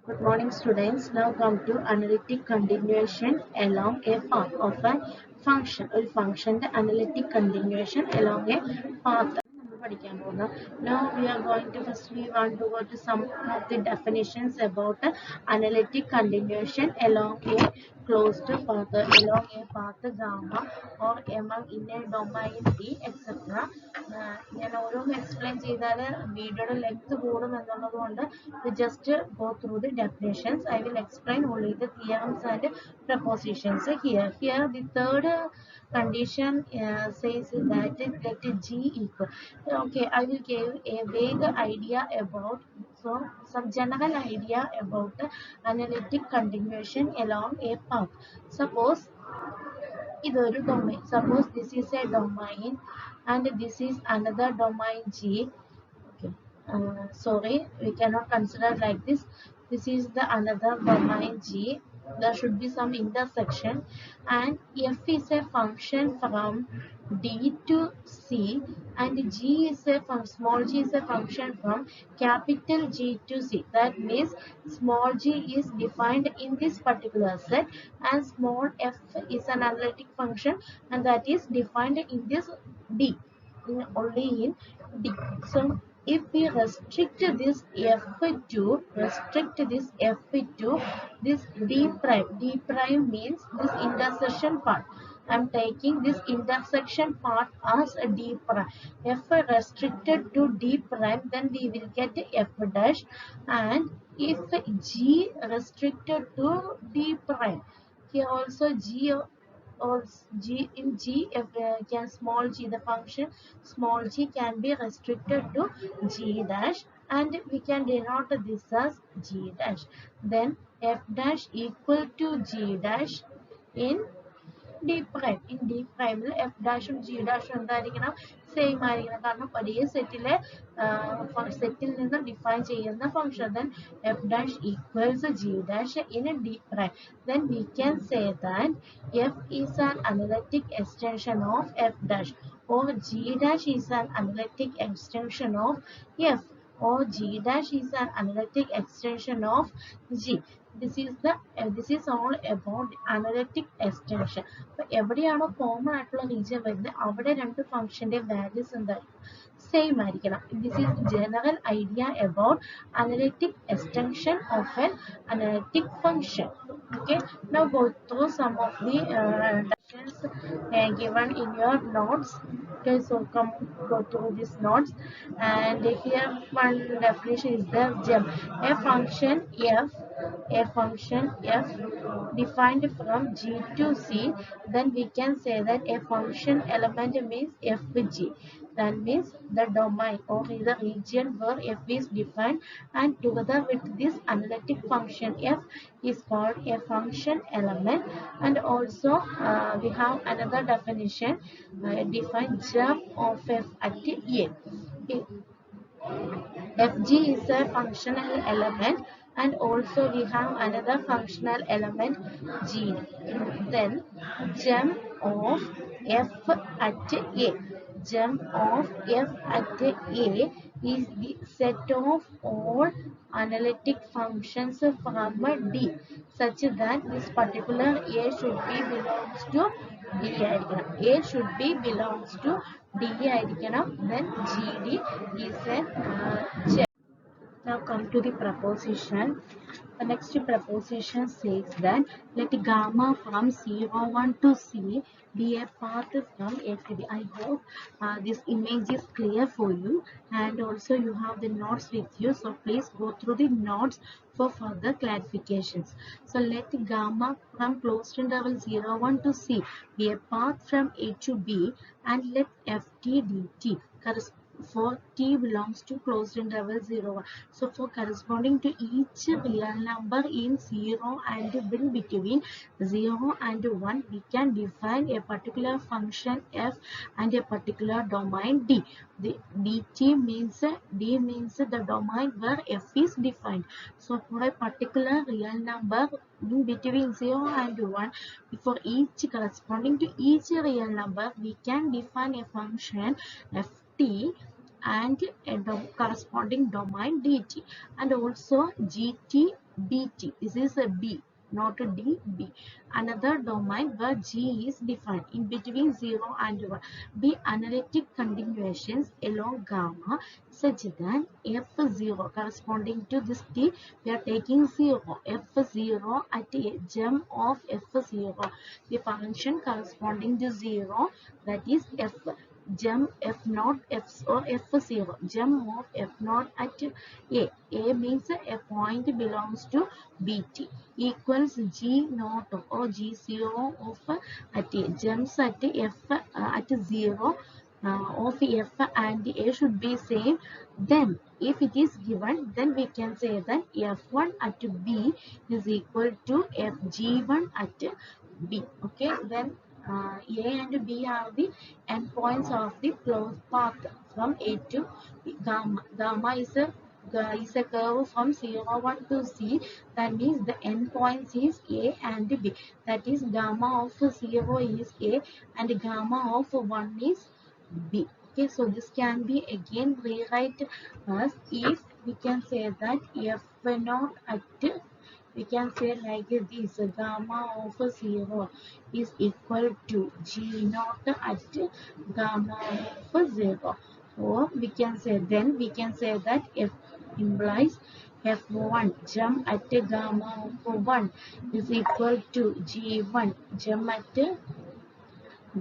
Good morning, students. Now come to analytic continuation along a path of a function. A function, the analytic continuation along a path. Now we are going to first we want to go to some of the definitions about analytic continuation along a closed path, along a path gamma or among in a domain D, etc. ഞാൻ ഓരോന്ന് explain ചെയ്താൽ വീഡിയോയുടെ length കൂടും എന്നുള്ളത് കൊണ്ട് just go through the definitions. I will explain only the theorems and propositions here. Here the third condition says that let G equal. Okay, I will give a vague idea about some general idea about the analytic continuation along a path. Suppose ഇതൊരു domain. Suppose this is a domain and this is another domain G. Okay. Sorry, we cannot consider like this. This is the another domain G. There should be some intersection, and f is a function from D to C, and G is a small g is a function from capital G to C. That means small g is defined in this particular set, and small f is an analytic function, and that is defined in this D, only in D. So if we restrict this f to this d prime means this intersection part. I am taking this intersection part as a d prime. F restricted to d prime, then we will get f dash, and if g restricted to d prime, here also g or g in g if can small g, the function small g can be restricted to g dash, and we can denote this as g dash. Then f dash equal to g dash in D prime. In D prime f dash ഉം g dash ഉം എന്തായിരിക്കണം, same ആയിരിക്കണം. കാരണം ഒരേ സെറ്റിലെ സെറ്റിൽ നിന്ന് define ചെയ്യുന്ന function. then f dash equals g dash in D prime. Then we can say that f is an analytic extension of f dash, or g dash is an analytic extension of f, or g dash is an analytic extension of g. This is all about analytic extension. അപ്പോൾ എവിടെയാണോ common ആയിട്ടുള്ള region വരുന്നത് അവിടെ രണ്ട് ഫംഗ്ഷന്റെ values എന്തായിരിക്കും, same ആയിരിക്കണം. This is general idea about analytic extension of N analytic function. Okay, now go through some of the definitions given in your notes. Okay, so come go through these notes, and here one definition is the gem. A function f defined from G to C, then we can say that a function element means fg. That means the domain or the region where f is defined, and together with this analytic function f is called a function element. And also we have another definition, define gem of f at a. Fg is a functional element, and also we have another functional element G. Then gem of f at a. Gem of f at a is the set of all analytic functions from D, such that this particular a should be belongs to D ആയിരിക്കണം. A should be belongs to D ആയിരിക്കണം. Then GD is a gem. Now come to the proposition. The next proposition says that let gamma from 0,1 to C be a path from A to B. I hope this image is clear for you, and also you have the notes with you, so please go through the notes for further clarifications. So let gamma from closed interval 0,1 to C be a path from A to B, and let ft dt for t belongs to closed interval 0,1. So for corresponding to each real number in 0 and in between 0 and 1, we can define a particular function f and a particular domain D. The dt means D means the domain where f is defined. So for a particular real number in between 0 and 1, for each corresponding to each real number, we can define a function ft and a corresponding domain dt, and also gt bt. This is a b, not a d, b. Another domain where g is defined in between 0 and 1. Be analytic continuations along gamma such that f0 corresponding to this t, we are taking 0, f0 at a gem of f0, the function corresponding to 0, that is f, gem f naught f or f0, gem of f naught at a means a point belongs to bt, equals g naught or g0 of at a, gems at f at 0 of f and a should be same. Then if it is given, then we can say that f1 at b is equal to fg1 at b. Okay, then a and b are the endpoints of the closed path from a to gamma. Gamma is a curve from 0 1 to c. That means the endpoints is a and b. That is gamma of 0 is a and gamma of 1 is b. Okay, so this can be again rewrite as, if we can say that f naught at, we can say like this, gamma of 0 is equal to g naught at gamma of 0. Or we can say, then we can say that f implies f1 gem at gamma of 1 is equal to g1 gem at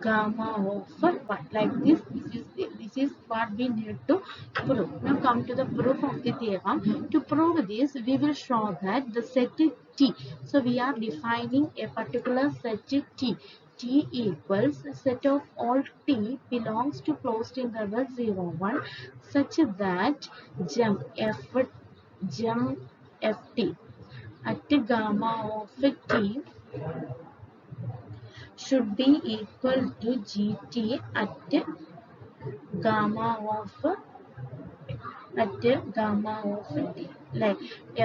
gamma of 1, like this. This is what we need to prove. Now come to the proof of the theorem. To prove this, we will show that the set t, so we are defining a particular set t equals set of all t belongs to closed interval 0 1 such that gem f gem ft at gamma of t should be equal to gt at gamma of gamma of t. Like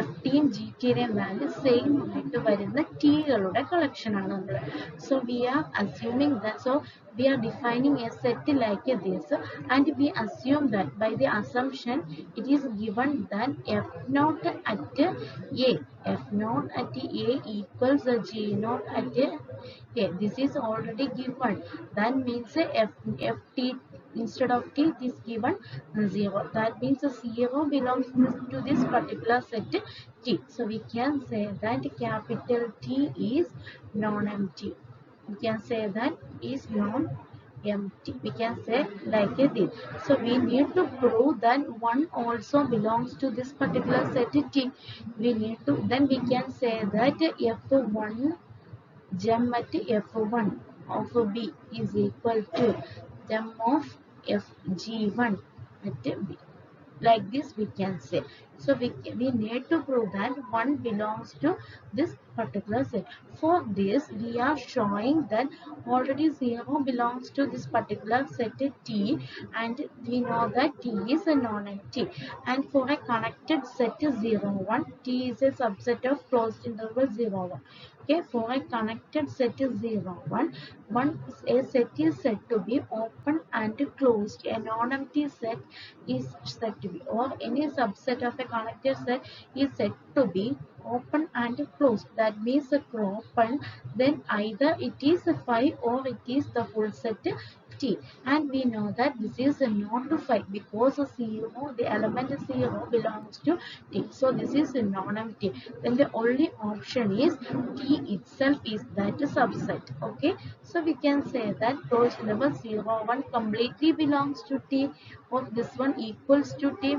ft യും gt യുടെയും value same ആയിട്ട് വരുന്ന ടികളുടെ collection ആണ് നമ്മൾ. So we are assuming that, so we are defining a set like this, and we assume that by the assumption it is given that f naught at a, f naught at a equals g naught at a. This is already given. That means ft instead of t is given 0. That means 0 belongs to this particular set t. So we can say that capital T is non-empty. We can say that is non-empty. We can say like this. So we need to prove that 1 also belongs to this particular set T. We need to, then we can say that f1 gem at f1 of b is equal to gem of fg1 at b. Like this we can say. So we need to prove that 1 belongs to this particular set. For this, we are showing that already 0 belongs to this particular set T, and we know that T is a non-empty. And for a connected set 0 1, T is a subset of closed interval 0 1. Okay, for a connected set 0 1, a set is said to be open and closed. A non-empty set is said to be, or any subset of a connected set is said to be open and closed. That means open, then either it is a 5 or it is the full set T. And we know that this is not to 5 because 0, the element 0 belongs to T. So this is a non-empty. Then the only option is T itself is that subset. Okay. So we can say that closed interval 0 1 completely belongs to T, or this one equals to T.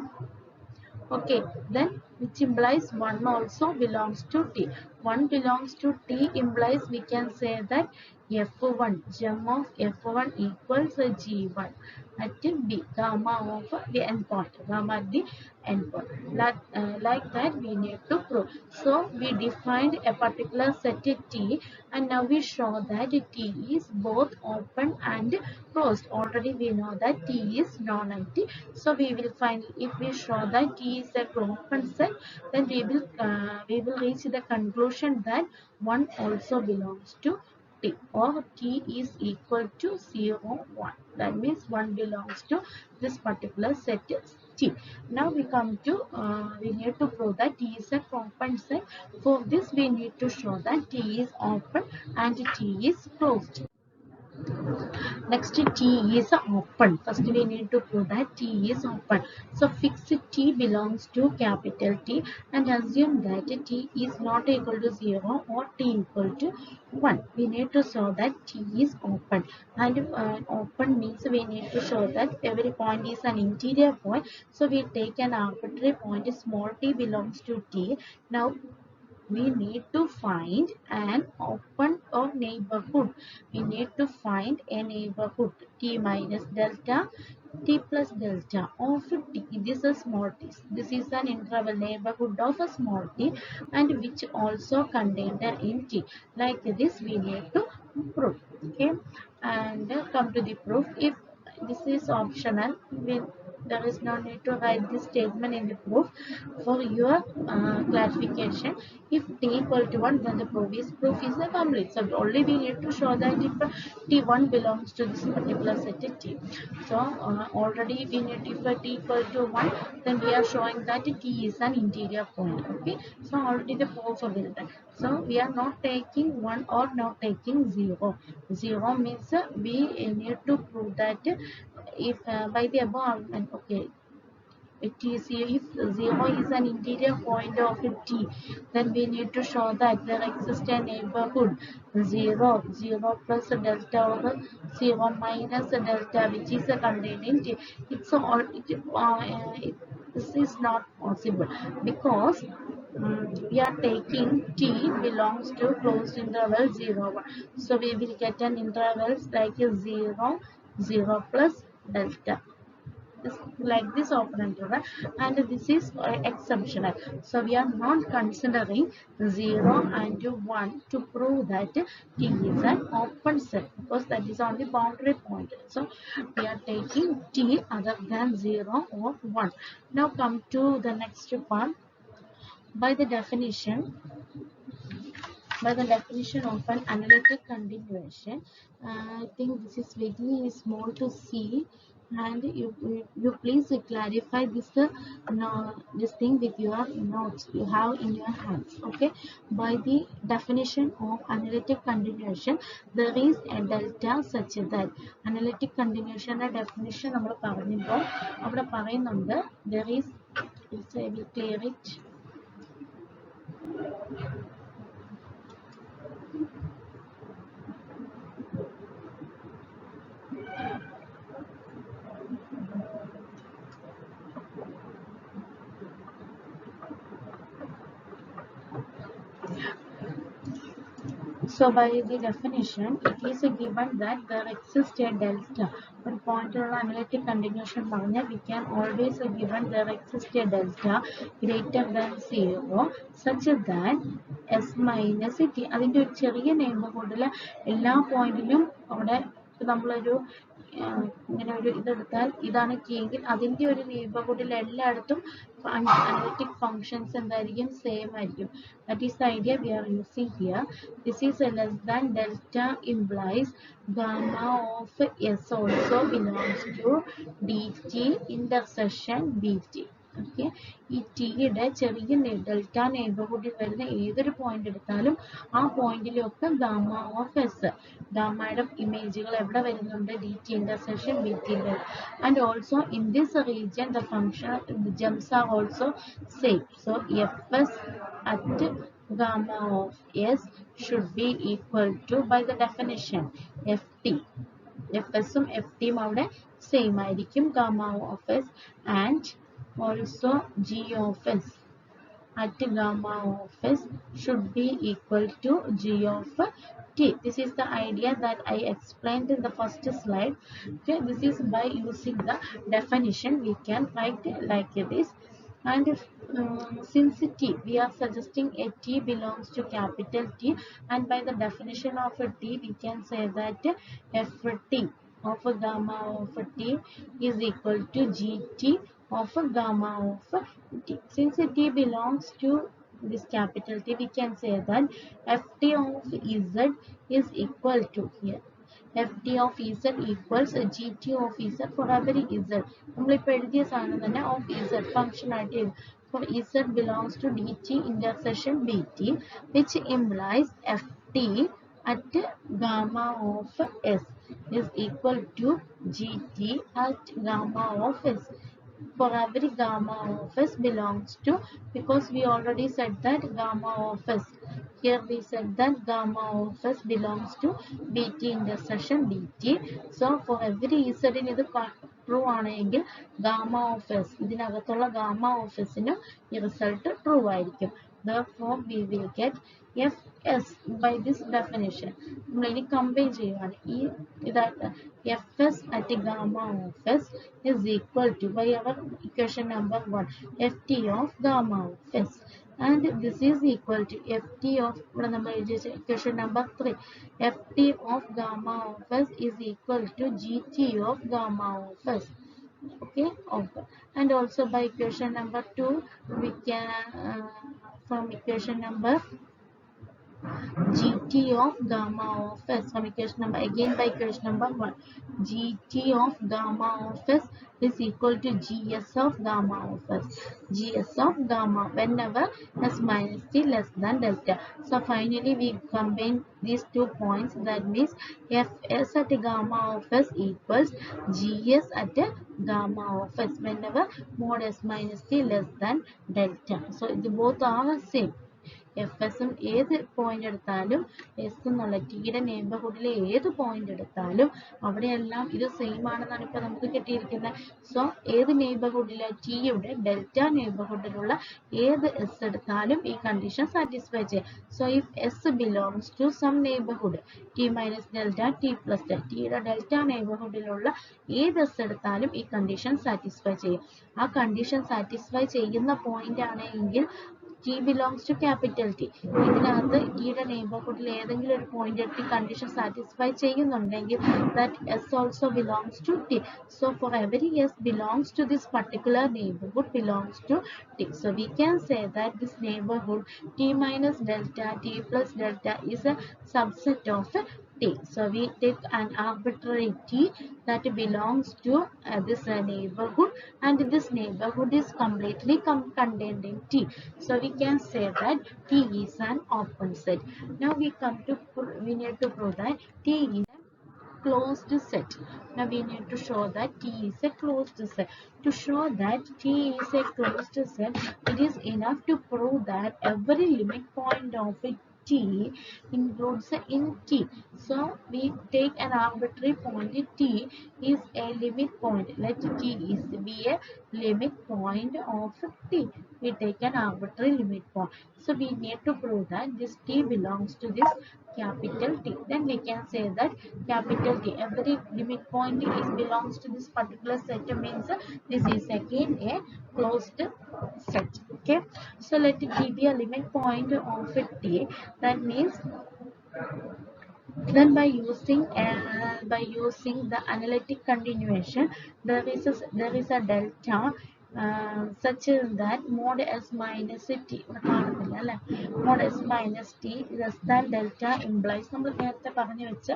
Okay, then which implies 1 also belongs to T. 1 belongs to T implies we can say that F1, gem of F1 equals G1 at B, gamma of the endpoint, gamma at the endpoint. Like that we need to prove. So we defined a particular set T, and now we show that T is both open and closed. Already we know that T is non-empty. So we will find, if we show that T is a open set, then we will reach the conclusion that 1 also belongs to t, or t is equal to 0, 1. That means 1 belongs to this particular set T. Now we come to, we need to prove that T is a open set. For this, we need to show that T is open and T is closed. Next, T is open. First, we need to prove that T is open. So, fix T belongs to capital T and assume that T is not equal to 0 or T equal to 1. We need to show that T is open. And open means we need to show that every point is an interior point. So, we take an arbitrary point. Small t belongs to T. Now, we need to find an open or neighborhood. We need to find a neighborhood t minus delta t plus delta of t. This is small t. This is an interval neighborhood of a small t and which also contained in t. Like this we need to prove. Okay, and come to the proof. If this is optional, there is no need to write this statement in the proof. For your clarification, if t equal to 1, then the proof is a complete. So only we need to show that if t1 belongs to this particular set t. So already we need, if t equal to 1, then we are showing that t is an interior point. Okay, so already the proof will be done. So we are not taking 1 or not taking 0. 0 means we need to prove that if by the above, and okay, it is, if 0 is an interior point of t, then we need to show that there exists a neighborhood 0, 0 plus delta over 0 minus delta, which is a contained in t. This is not possible because we are taking t belongs to closed interval 0, 1. So we will get an interval like 0, 0 plus delta. Like this open interval, and this is exceptional. So we are not considering 0 and 1 to prove that t is an open set because that is on the boundary point. So we are taking t other than 0 or 1. Now come to the next part. By the definition, of an analytic continuation, I think this is very small to see, and you please clarify this no, this thing with your notes you have in your hands. Okay, by the definition of analytic continuation, there is a delta such that analytic continuation definition നമ്മൾ പറഞ്ഞപ്പോൾ അവിടെ പറയുന്നുണ്ട് there is, I will clear it. So by the definition, it is given that there exists a delta. One point or analytic continuation, we can always given there exists a delta greater than 0 such that s minus t. അതിൻ്റെ ഒരു ചെറിയ നെയ്ബർഹുഡിൽ എല്ലാ പോയിന്റിലും അവിടെ നമ്മളൊരു ഇങ്ങനെ ഒരു ഇതെടുത്താൽ ഇതാണ് t എങ്കിൽ അതിൻ്റെ ഒരു നെയ്ബർഹുഡിൽ എല്ലായിടത്തും analytic functions എന്തായിരിക്കും same ആയിരിക്കും. That is the idea we are using here. This is a less than delta implies gamma of s also belongs to dt intersection bt. Okay, ഈ ടിയുടെ ചെറിയ ഡെൽറ്റ നെയ്ബർഹുഡിൽ വരുന്ന ഏതൊരു പോയിന്റ് എടുത്താലും ആ പോയിന്റിലൊക്കെ ഗാമ ഓഫ് എസ്, ഗാമയുടെ ഇമേജുകൾ എവിടെ വരുന്നുണ്ട്, D T intersection B T and also in this region the function gems are also same. So F S at gamma of s should be equal to, by the definition, ft. fs ഉം ft ഉം അവിടെ same ആയിരിക്കും, gamma of s, and also g of s at gamma of s should be equal to g of t. This is the idea that I explained in the first slide. Okay, this is by using the definition we can write like this. And since t, we are suggesting a t belongs to capital T, and by the definition of a t, we can say that ft of a gamma of t is equal to gt of a gamma of t. Since t belongs to this capital T, we can say that ft of z is equal to here ft of z equals gt of z for every z. നമ്മളിപ്പോൾ എഴുതിയ സാധനം തന്നെ of z function ആയിട്ട് എഴുതും. For z belongs to dt intersection bt, which implies ft at gamma of s is equal to gt at gamma of s. For every gamma of s belongs to, because we already said that gamma of s, here we said that gamma of s belongs to bt intersection dt. So for every z in ഇത് true ആണെങ്കിൽ gamma of s ഇതിനകത്തുള്ള gamma of s നും ഈ result true ആയിരിക്കും. Therefore we will get fs by this definition. നമ്മൾ ഇനി combine ചെയ്യുവാണ് ഈ ഇതായിട്ട് fs at gamma of s is equal to, by our equation number 1, ft of gamma of s, and this is equal to ft of equation number 3, ft of gamma of s is equal to gt of gamma of s. Okay, okay. And also by equation number 2 we can from equation number gt of gamma of s, from equation number, again by equation number 1, gt of gamma of s is equal to gs of gamma of s, gs of gamma whenever s minus t less than delta. So finally we combine these 2 points, that means fs at gamma of s equals gs at gamma of s whenever mod s minus t less than delta. So both are the same. fs ഉം ഏത് point എടുത്താലും s എന്നുള്ള ടിയുടെ നെയ്ബർഹുഡിലെ ഏത് point എടുത്താലും അവിടെയെല്ലാം ഇത് same ആണെന്നാണ് ഇപ്പോൾ നമുക്ക് കിട്ടിയിരിക്കുന്നത്. സോ ഏത് നെയ്ബർഹുഡിലെ ടിയുടെ ഡെൽറ്റ നെയ്ബർഹുഡിലുള്ള ഏത് s എടുത്താലും ഈ കണ്ടീഷൻ സാറ്റിസ്ഫൈ ചെയ്യും. So if s belongs to some neighbourhood T minus delta T plus ടിയുടെ ഡെൽറ്റ നെയ്ബർഹുഡിലുള്ള ഏത് s എടുത്താലും ഈ കണ്ടീഷൻ സാറ്റിസ്ഫൈ ചെയ്യും. ആ കണ്ടീഷൻ സാറ്റിസ്ഫൈ ചെയ്യുന്ന പോയിന്റ് ആണെങ്കിൽ t belongs to capital T. ഇതിനകത്ത് ടിയുടെ നെയ്ബർഹുഡിൽ ഏതെങ്കിലും ഒരു പോയിന്റ് എടുത്ത് കണ്ടീഷൻ സാറ്റിസ്ഫൈ ചെയ്യുന്നുണ്ടെങ്കിൽ that s also belongs to T. So for every s belongs to this particular neighborhood belongs to T. So we can say that this neighborhood T minus delta T plus delta is a subset of T. So we take an arbitrary T that belongs to this neighborhood, and this neighborhood is completely contained in T. So we can say that T is an open set. Now we need to prove that T is a closed set. Now we need to show that T is a closed set. To show that T is a closed set, it is enough to prove that every limit point of a T includes in T. So we take an arbitrary point. T is a limit point. Let T is be a limit point of T. We take an arbitrary limit point. So we need to prove that this T belongs to this capital T. Then we can say that capital T, every limit point is belongs to this particular set, means this is again a closed set. Okay, so let it be a limit point of a T. That means then by using the analytic continuation, there is a delta such that mod s minus t mod s minus t less than delta implies നമ്മൾ നേരത്തെ പറഞ്ഞു വെച്ച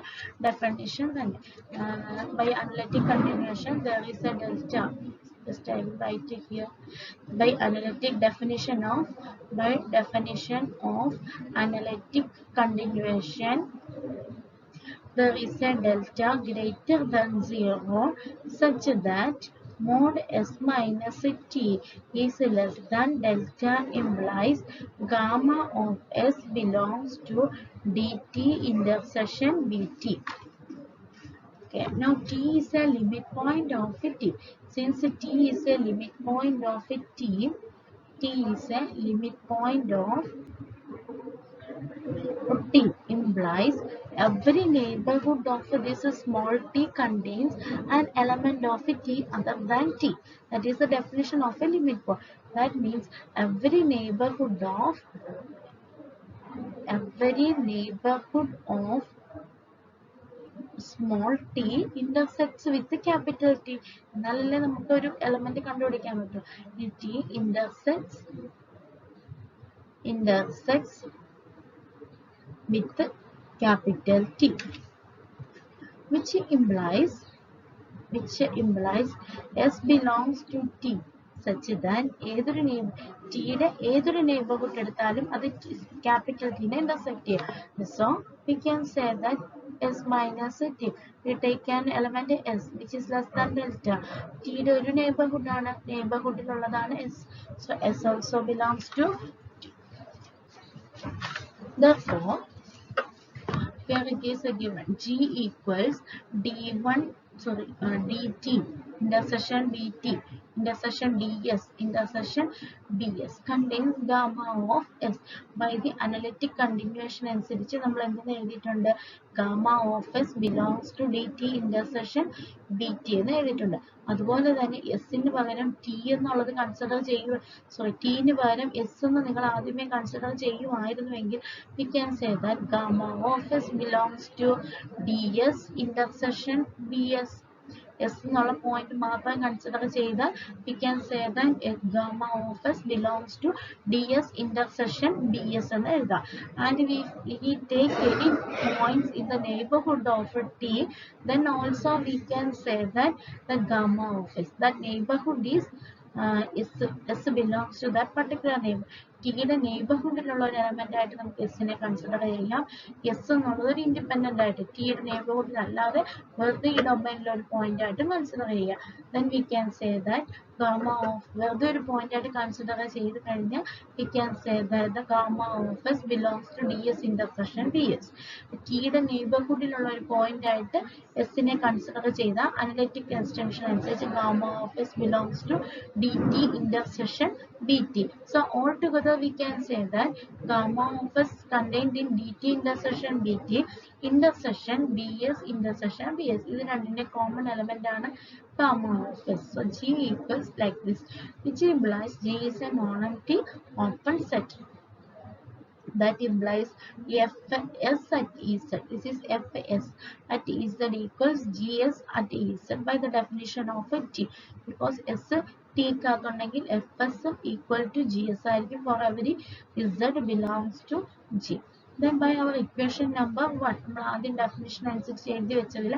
definition തന്നെ. By analytic continuation there is a delta, just I will write it here. By definition of analytic continuation, there is a delta greater than 0 such that mod s minus t is less than delta implies gamma of s belongs to dt intersection bt. Okay, now t is a limit point of t. Since t is a limit point of t is a limit point of T implies every neighborhood of this small t contains an element of t other than t. That is the definition of a limit point. That means every neighborhood of small t intersects with the capital T. എന്നാലല്ലേ നമുക്കൊരു element കണ്ടുപിടിക്കാൻ പറ്റും. T intersects intersects with capital T, which implies S belongs to T such that Tയുടെ ഏതൊരു neighborhood എടുത്താലും അത് capital T നെ intersect ചെയ്യും. So we can say that S minus T. We take an element S which is less than delta. Tയുടെ ഒരു neighborhood ആണ്, neighborhoodലുള്ളതാണ് S. So S also belongs to T. Therefore, here it is given G equals dt intersection dt intersection ds intersection bs contains gamma of s. By the analytic continuation അനുസരിച്ച് നമ്മൾ എന്തെന്ന് എഴുതിയിട്ടുണ്ട്, gamma of s belongs to dt intersection bt എന്ന് എഴുതിയിട്ടുണ്ട്. അതുപോലെ തന്നെ എസിന് പകരം ടി എന്നുള്ളത് കൺസിഡർ ടീന് പകരം എസ് എന്ന് നിങ്ങൾ ആദ്യമേ consider ചെയ്യുമായിരുന്നുവെങ്കിൽ we can say that gamma of s belongs to ds intersection bs. S എന്നുള്ള പോയിന്റ് മാത്രം കൺസിഡർ ചെയ്താൽ we can say that gamma of s belongs to ds intersection bs എന്ന് എഴുതാം. And if we take any points in the neighborhood of t, then also we can say that the gamma of s, that neighborhood is S belongs to that particular neighborhood. ടിയുടെ നെയ്ബർഹുഡിലുള്ള ഒരു element ആയിട്ട് നമുക്ക് എസിനെ consider ചെയ്യാം. S എന്നുള്ളത് ഒരു independent ആയിട്ട് ടിയുടെ നെയ്ബർഹുഡിൽ അല്ലാതെ വെറുതെ ഈ ഡൊമൈനിലെ ഒരു പോയിന്റ് ആയിട്ട് കൺസിഡർ ചെയ്യാം. then we can say that gamma of വെറുതെ ഒരു പോയിന്റ് ആയിട്ട് കൺസിഡർ ചെയ്ത് കഴിഞ്ഞാൽ we can say that the gamma of s belongs to ds intersection bs. ടിയുടെ നെയ്ബർഹുഡിലുള്ള ഒരു പോയിന്റ് ആയിട്ട് എസിനെ കൺസിഡർ ചെയ്ത അനലിറ്റിക് എക്സ്റ്റൻഷൻ അനുസരിച്ച് gamma of s belongs to dt intersection bt. So altogether we can say that gamma of s contained in dt intersection bt intersection bs intersection bs. ഇത് രണ്ടിന്റെ common element ആണ് gamma of s. So G equals like this, which implies G is a non-empty open set. That implies Fs at Ez. This is Fs at Ez equals Gs at Ez by the definition of T. Because S T കാത്തുണ്ടെങ്കിൽ Fs equal to Gs ആയിരിക്കും for every Z belongs to G. Then by our equation number 1, നമ്മൾ ആദ്യം definition അനുസരിച്ച് എഴുതി വെച്ചതിൽ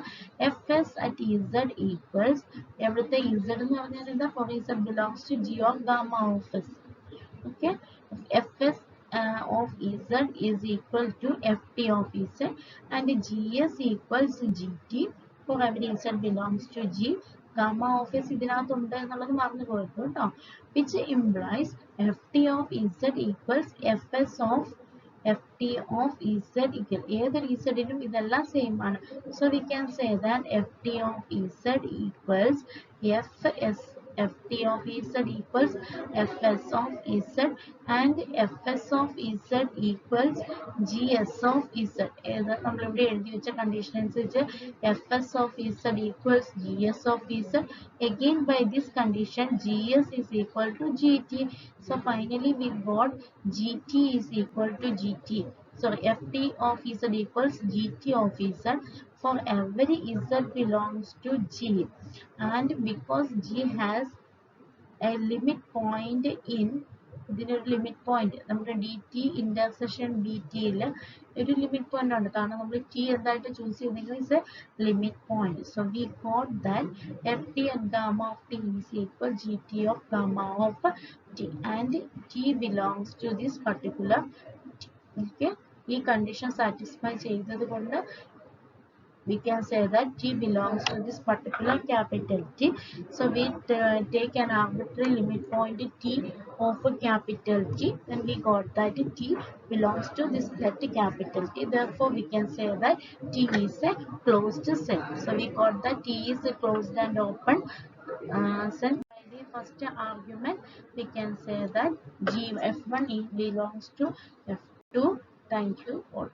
Fs at Ez equals എവിടുത്തെ Z എന്ന് പറഞ്ഞാൽ എന്താ, for Z belongs to G of gamma of S. Okay, Fs of Ez is equal to Ft of Ez and Gs equals Gt for every Z belongs to G. Gamma of S ഇതിനകത്തുണ്ട് എന്നുള്ളത് മറന്നു പോയത് കേട്ടോ. which implies Ft of Z equals Fs of Ft of Ez equal ഏതൊരു ഇസഡിനും ഇതെല്ലാം same ആണ്. So we can say that Ft of Z equals Fs. Ft of Ez equals Fs of Ez and Fs of Ez equals Gs of Z. ഏത് നമ്മളിവിടെ എഴുതി വെച്ച condition അനുസരിച്ച് Fs of Ez equals Gs of Z. Again by this condition Gs is equal to Gt. So finally we got Gt is equal to Gt. So Ft of Z equals Gt of Z for every Z belongs to G. And because G has a limit point in ഇതിനൊരു limit point നമ്മുടെ D T intersection B ടിയിൽ ഒരു limit point ഉണ്ട്. കാരണം നമ്മൾ T എന്തായിട്ട് choose ചെയ്തെങ്കിൽ is a limit point. So we got that F T and gamma of T is equal G T of gamma of T and T belongs to this particular T. Okay, ഈ condition satisfy ചെയ്തത് കൊണ്ട് we can say that T belongs to this particular capital T. So we take an arbitrary limit point T of a capital T, then we got that T belongs to this set capital T. Therefore we can say that T is a closed set. So we got that T is a closed and open set. By the first argument we can say that G F1 belongs to F2. Thank you all.